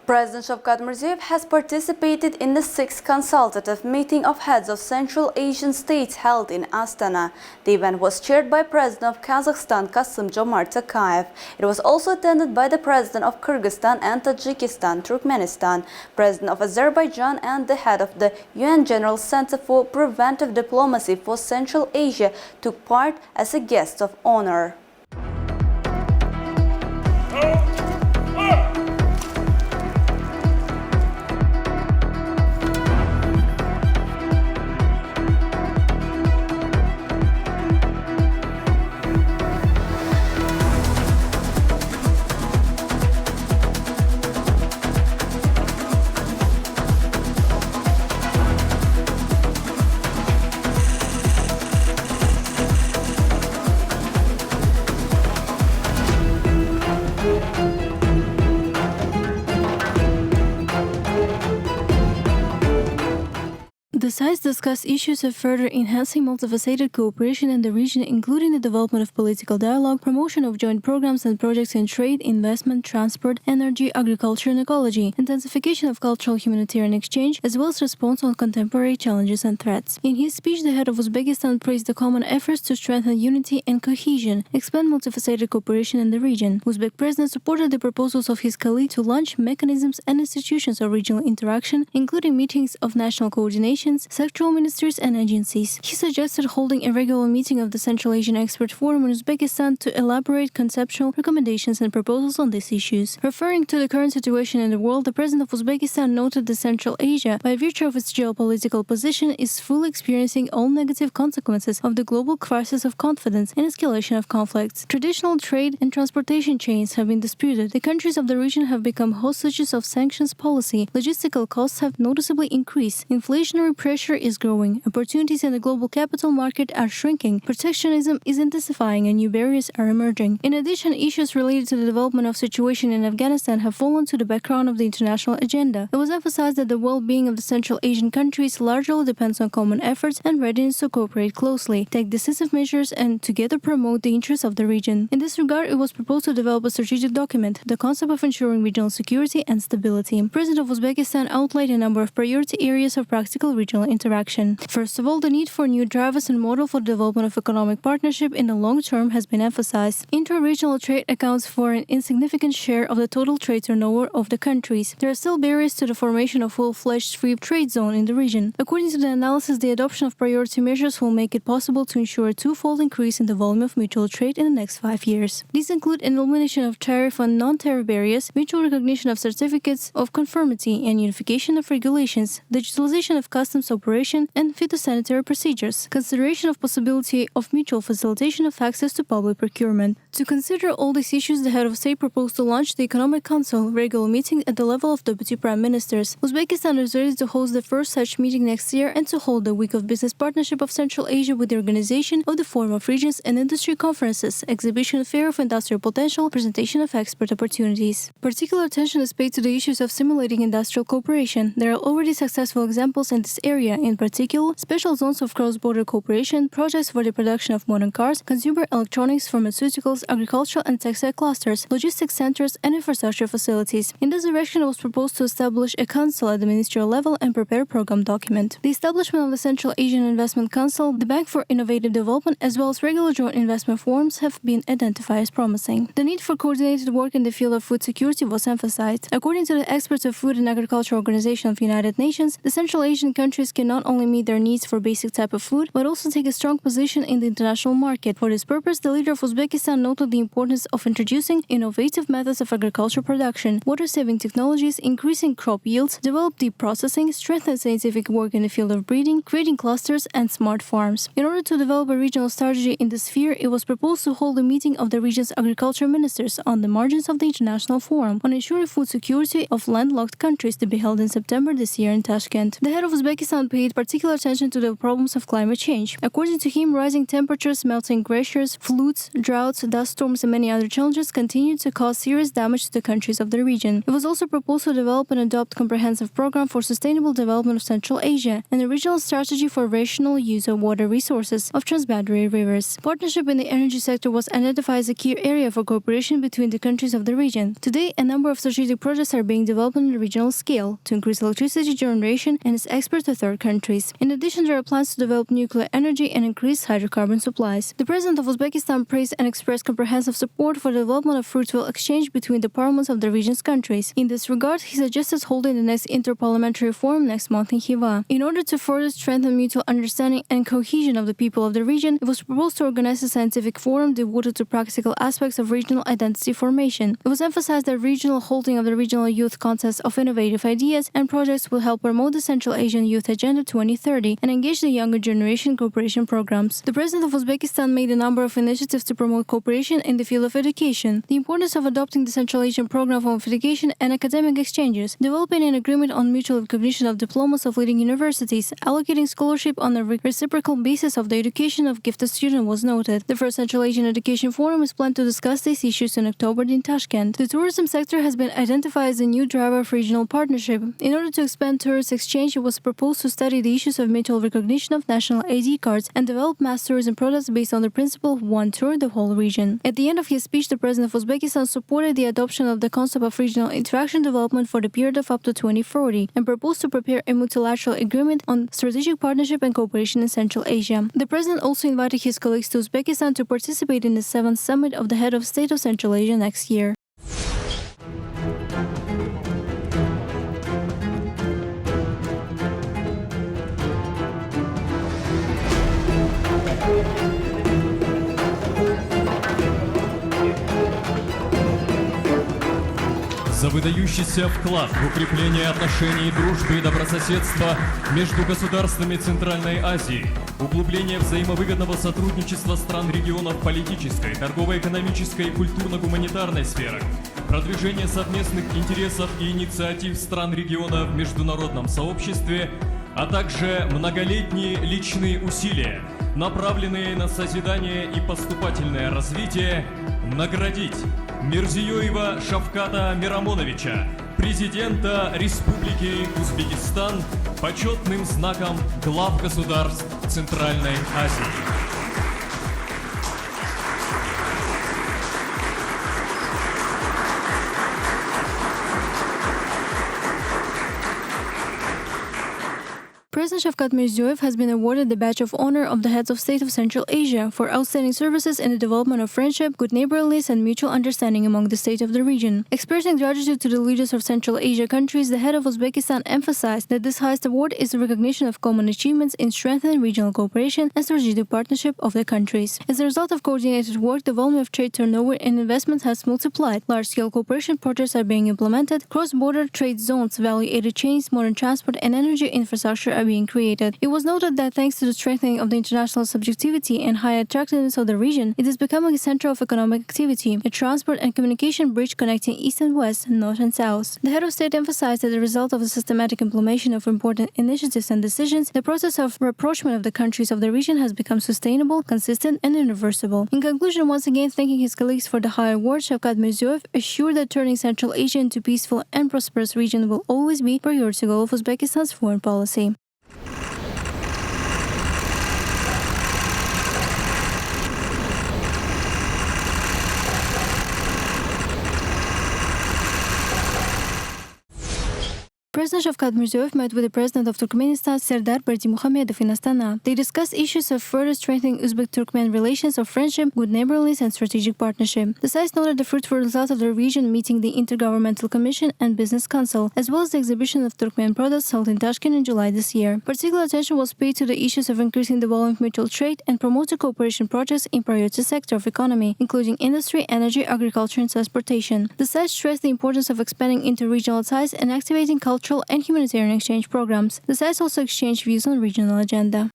President Shavkat Mirziyoyev has participated in the 6th consultative meeting of heads of Central Asian states held in Astana. The event was chaired by President of Kazakhstan, Kassym-Jomart Tokayev. It was also attended by the President of Kyrgyzstan and Tajikistan, Turkmenistan, President of Azerbaijan, and the head of the UN General Center for Preventive Diplomacy for Central Asia took part as a guest of honor. The sides discussed issues of further enhancing multifaceted cooperation in the region, including the development of political dialogue, promotion of joint programs and projects in trade, investment, transport, energy, agriculture and ecology, intensification of cultural humanitarian exchange, as well as response on contemporary challenges and threats. In his speech, the head of Uzbekistan praised the common efforts to strengthen unity and cohesion, expand multifaceted cooperation in the region. Uzbek president supported the proposals of his colleague to launch mechanisms and institutions of regional interaction, including meetings of national coordination, sectoral ministries and agencies. He suggested holding a regular meeting of the Central Asian Expert Forum in Uzbekistan to elaborate conceptual recommendations and proposals on these issues. Referring to the current situation in the world, the president of Uzbekistan noted that Central Asia, by virtue of its geopolitical position, is fully experiencing all negative consequences of the global crisis of confidence and escalation of conflicts. Traditional trade and transportation chains have been disputed. The countries of the region have become hostages of sanctions policy. Logistical costs have noticeably increased. Inflationary pressure is growing. Opportunities in the global capital market are shrinking. Protectionism is intensifying and new barriers are emerging. In addition, issues related to the development of situation in Afghanistan have fallen to the background of the international agenda. It was emphasized that the well-being of the Central Asian countries largely depends on common efforts and readiness to cooperate closely, take decisive measures, and together promote the interests of the region. In this regard, it was proposed to develop a strategic document, the concept of ensuring regional security and stability. President of Uzbekistan outlined a number of priority areas of practical regional interaction. First of all, the need for new drivers and model for the development of economic partnership in the long term has been emphasized. Inter-regional trade accounts for an insignificant share of the total trade turnover of the countries. There are still barriers to the formation of full-fledged free trade zone in the region. According to the analysis, the adoption of priority measures will make it possible to ensure a twofold increase in the volume of mutual trade in the next 5 years. These include an elimination of tariff and non-tariff barriers, mutual recognition of certificates of conformity and unification of regulations, digitalization of customs operation and phytosanitary procedures, consideration of possibility of mutual facilitation of access to public procurement. To consider all these issues, the head of state proposed to launch the Economic Council regular meeting at the level of deputy prime ministers. Uzbekistan is ready to host the first such meeting next year and to hold the Week of Business Partnership of Central Asia with the organization of the Forum of Regions and Industry Conferences, exhibition fair of industrial potential, presentation of export opportunities. Particular attention is paid to the issues of stimulating industrial cooperation. There are already successful examples in this area, in particular, special zones of cross-border cooperation, projects for the production of modern cars, consumer electronics, pharmaceuticals, agricultural and textile clusters, logistics centers, and infrastructure facilities. In this direction, it was proposed to establish a council at the ministerial level and prepare a program document. The establishment of the Central Asian Investment Council, the Bank for Innovative Development, as well as regular joint investment forums have been identified as promising. The need for coordinated work in the field of food security was emphasized. According to the experts of Food and Agriculture Organization of the United Nations, the Central Asian countries can not only meet their needs for basic type of food, but also take a strong position in the international market. For this purpose, the leader of Uzbekistan noted the importance of introducing innovative methods of agriculture production, water-saving technologies, increasing crop yields, develop deep processing, strengthen scientific work in the field of breeding, creating clusters and smart farms. In order to develop a regional strategy in this sphere, it was proposed to hold a meeting of the region's agriculture ministers on the margins of the International Forum on ensuring food security of landlocked countries to be held in September this year in Tashkent. The head of Uzbekistan Uzbekistan paid particular attention to the problems of climate change. According to him, rising temperatures, melting glaciers, floods, droughts, dust storms, and many other challenges continue to cause serious damage to the countries of the region. It was also proposed to develop and adopt a comprehensive program for sustainable development of Central Asia and a regional strategy for rational use of water resources of transboundary rivers. Partnership in the energy sector was identified as a key area for cooperation between the countries of the region. Today, a number of strategic projects are being developed on a regional scale to increase electricity generation and its export to third countries. In addition, there are plans to develop nuclear energy and increase hydrocarbon supplies. The President of Uzbekistan praised and expressed comprehensive support for the development of fruitful exchange between the parliaments of the region's countries. In this regard, he suggested holding the next Interparliamentary Forum next month in Khiva. In order to further strengthen mutual understanding and cohesion of the people of the region, it was proposed to organize a scientific forum devoted to practical aspects of regional identity formation. It was emphasized that regional holding of the regional youth contest of innovative ideas and projects will help promote the Central Asian Youth Agenda 2030 and engage the younger generation cooperation programs. The President of Uzbekistan made a number of initiatives to promote cooperation in the field of education. The importance of adopting the Central Asian Program of Education and academic exchanges, developing an agreement on mutual recognition of diplomas of leading universities, allocating scholarship on a reciprocal basis of the education of gifted students was noted. The first Central Asian Education Forum is planned to discuss these issues in October in Tashkent. The tourism sector has been identified as a new driver of regional partnership. In order to expand tourist exchange, it was proposed to study the issues of mutual recognition of national ID cards and develop mass tourism products based on the principle of one tour the whole region. At the end of his speech, the President of Uzbekistan supported the adoption of the concept of regional interaction development for the period of up to 2040 and proposed to prepare a multilateral agreement on strategic partnership and cooperation in Central Asia. The President also invited his colleagues to Uzbekistan to participate in the 7th Summit of the Head of State of Central Asia next year. За выдающийся вклад в укрепление отношений дружбы и добрососедства между государствами Центральной Азии, углубление взаимовыгодного сотрудничества стран региона в политической, торгово-экономической и культурно-гуманитарной сферах, продвижение совместных интересов и инициатив стран региона в международном сообществе, а также многолетние личные усилия, направленные на созидание и поступательное развитие, наградить Мирзиёева Шавката Мирамоновича, президента Республики Узбекистан, почетным знаком глав государств Центральной Азии. President Shavkat Mirziyoyev has been awarded the Badge of Honor of the Heads of State of Central Asia for outstanding services in the development of friendship, good neighborliness, and mutual understanding among the states of the region. Expressing gratitude to the leaders of Central Asia countries, the head of Uzbekistan emphasized that this highest award is a recognition of common achievements in strengthening regional cooperation and strategic partnership of the countries. As a result of coordinated work, the volume of trade turnover and investment has multiplied. Large-scale cooperation projects are being implemented, cross-border trade zones, value-added chains, modern transport, and energy infrastructure are being created. It was noted that thanks to the strengthening of the international subjectivity and high attractiveness of the region, it is becoming a center of economic activity, a transport and communication bridge connecting East and West, North and South. The head of state emphasized that the result of the systematic implementation of important initiatives and decisions, the process of rapprochement of the countries of the region has become sustainable, consistent, and irreversible. In conclusion, once again thanking his colleagues for the high award, Shavkat Mirziyoyev assured that turning Central Asia into a peaceful and prosperous region will always be a priority goal of Uzbekistan's foreign policy. President Shavkat Mirziyoyev met with the President of Turkmenistan, Serdar Berdimuhamedov, in Astana. They discussed issues of further strengthening Uzbek-Turkmen relations of friendship, good neighborliness, and strategic partnership. The sides noted the fruitful results of the region meeting the Intergovernmental Commission and Business Council, as well as the exhibition of Turkmen products held in Tashkent in July this year. Particular attention was paid to the issues of increasing the volume of mutual trade and promoting cooperation projects in priority sector of economy, including industry, energy, agriculture, and transportation. The sides stressed the importance of expanding interregional ties and activating cultural and humanitarian exchange programs. The sides also exchanged views on regional agenda.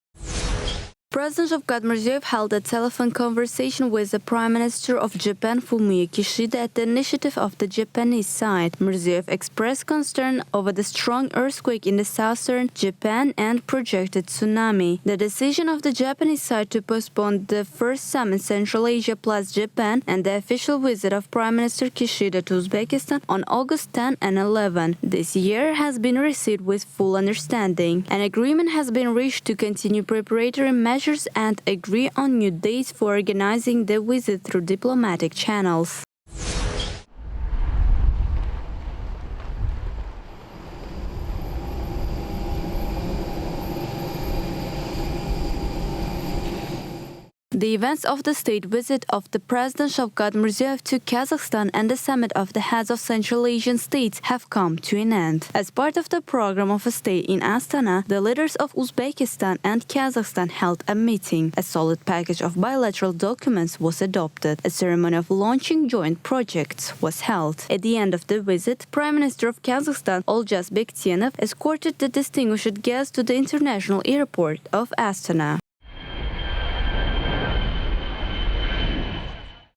President Shavkat Mirziyoyev held a telephone conversation with the Prime Minister of Japan, Fumio Kishida, at the initiative of the Japanese side. Mirziyoyev expressed concern over the strong earthquake in the southern Japan and projected tsunami. The decision of the Japanese side to postpone the first summit Central Asia plus Japan and the official visit of Prime Minister Kishida to Uzbekistan on August 10 and 11 this year has been received with full understanding. An agreement has been reached to continue preparatory measures and agree on new dates for organizing the visit through diplomatic channels. The events of the state visit of the President Shavkat Mirziyoyev to Kazakhstan and the summit of the heads of Central Asian states have come to an end. As part of the program of a stay in Astana, the leaders of Uzbekistan and Kazakhstan held a meeting. A solid package of bilateral documents was adopted. A ceremony of launching joint projects was held. At the end of the visit, Prime Minister of Kazakhstan, Oljas Bektenov, escorted the distinguished guest to the international airport of Astana.